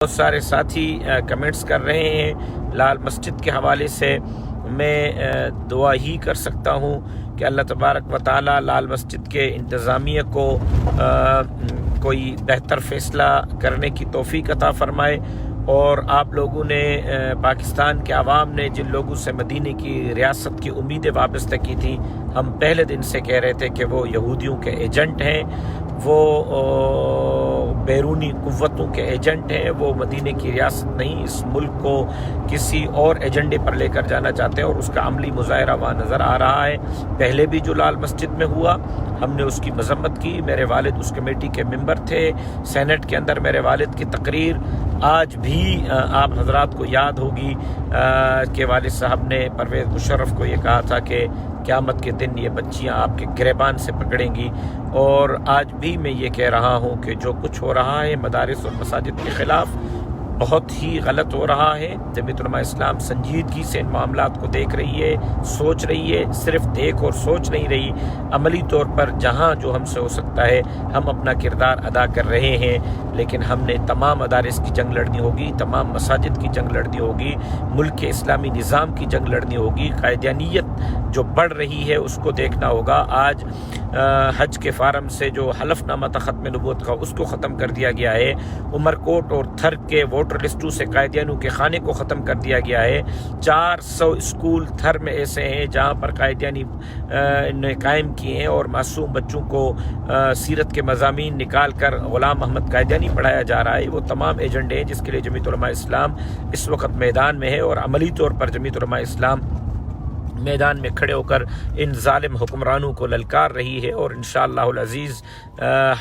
بہت سارے ساتھی کمنٹس کر رہے ہیں لال مسجد کے حوالے سے۔ میں دعا ہی کر سکتا ہوں کہ اللہ تبارک و تعالی لال مسجد کے انتظامیہ کو کوئی بہتر فیصلہ کرنے کی توفیق عطا فرمائے، اور آپ لوگوں نے پاکستان کے عوام نے جن لوگوں سے مدینے کی ریاست کی امیدیں وابستہ کی تھی، ہم پہلے دن سے کہہ رہے تھے کہ وہ یہودیوں کے ایجنٹ ہیں، وہ بیرونی قوتوں کے ایجنٹ ہیں، وہ مدینے کی ریاست نہیں، اس ملک کو کسی اور ایجنڈے پر لے کر جانا چاہتے ہیں، اور اس کا عملی مظاہرہ وہاں نظر آ رہا ہے۔ پہلے بھی جو لال مسجد میں ہوا ہم نے اس کی مذمت کی، میرے والد اس کمیٹی کے ممبر تھے، سینٹ کے اندر میرے والد کی تقریر آج بھی آپ حضرات کو یاد ہوگی کہ والد صاحب نے پرویز مشرف کو یہ کہا تھا کہ قیامت کے دن یہ بچیاں آپ کے گریبان سے پکڑیں گی، اور آج بھی میں یہ کہہ رہا ہوں کہ جو کچھ ہو رہا ہے مدارس اور مساجد کے خلاف بہت ہی غلط ہو رہا ہے۔ جمعیت علماء اسلام سنجیدگی سے ان معاملات کو دیکھ رہی ہے، سوچ رہی ہے، صرف دیکھ اور سوچ نہیں رہی، عملی طور پر جہاں جو ہم سے ہو سکتا ہے ہم اپنا کردار ادا کر رہے ہیں۔ لیکن ہم نے تمام مدارس کی جنگ لڑنی ہوگی، تمام مساجد کی جنگ لڑنی ہوگی، ملک کے اسلامی نظام کی جنگ لڑنی ہوگی، قائدیانیت جو بڑھ رہی ہے اس کو دیکھنا ہوگا۔ آج حج کے فارم سے جو حلف نامہ تھا ختم نبوت کا اس کو ختم کر دیا گیا ہے، عمر کوٹ اور تھر کے ووٹر لسٹوں سے قائدیانوں کے خانے کو ختم کر دیا گیا ہے۔ 400 اسکول تھر میں ایسے ہیں جہاں پر قائدیانی نے قائم کیے ہیں، اور معصوم بچوں کو سیرت کے مضامین نکال کر غلام محمد قائدیانی پڑھایا جا رہا ہے۔ وہ تمام ایجنڈے ہیں جس کے لیے جمعیت علماء اسلام اس وقت میدان میں ہے، اور عملی طور پر جمعیت علماء اسلام میدان میں کھڑے ہو کر ان ظالم حکمرانوں کو للکار رہی ہے، اور انشاءاللہ العزیز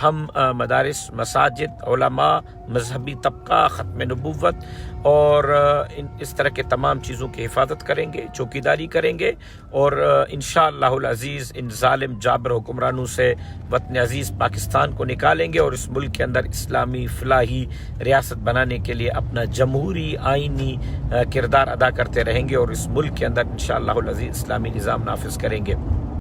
ہم مدارس، مساجد، علماء، مذہبی طبقہ، ختم نبوت اور اس طرح کے تمام چیزوں کی حفاظت کریں گے، چوکیداری کریں گے، اور انشاءاللہ العزیز ان ظالم جابر حکمرانوں سے وطن عزیز پاکستان کو نکالیں گے، اور اس ملک کے اندر اسلامی فلاحی ریاست بنانے کے لیے اپنا جمہوری آئینی کردار ادا کرتے رہیں گے، اور اس ملک کے اندر انشاءاللہ العزیز اسلامی نظام نافذ کریں گے۔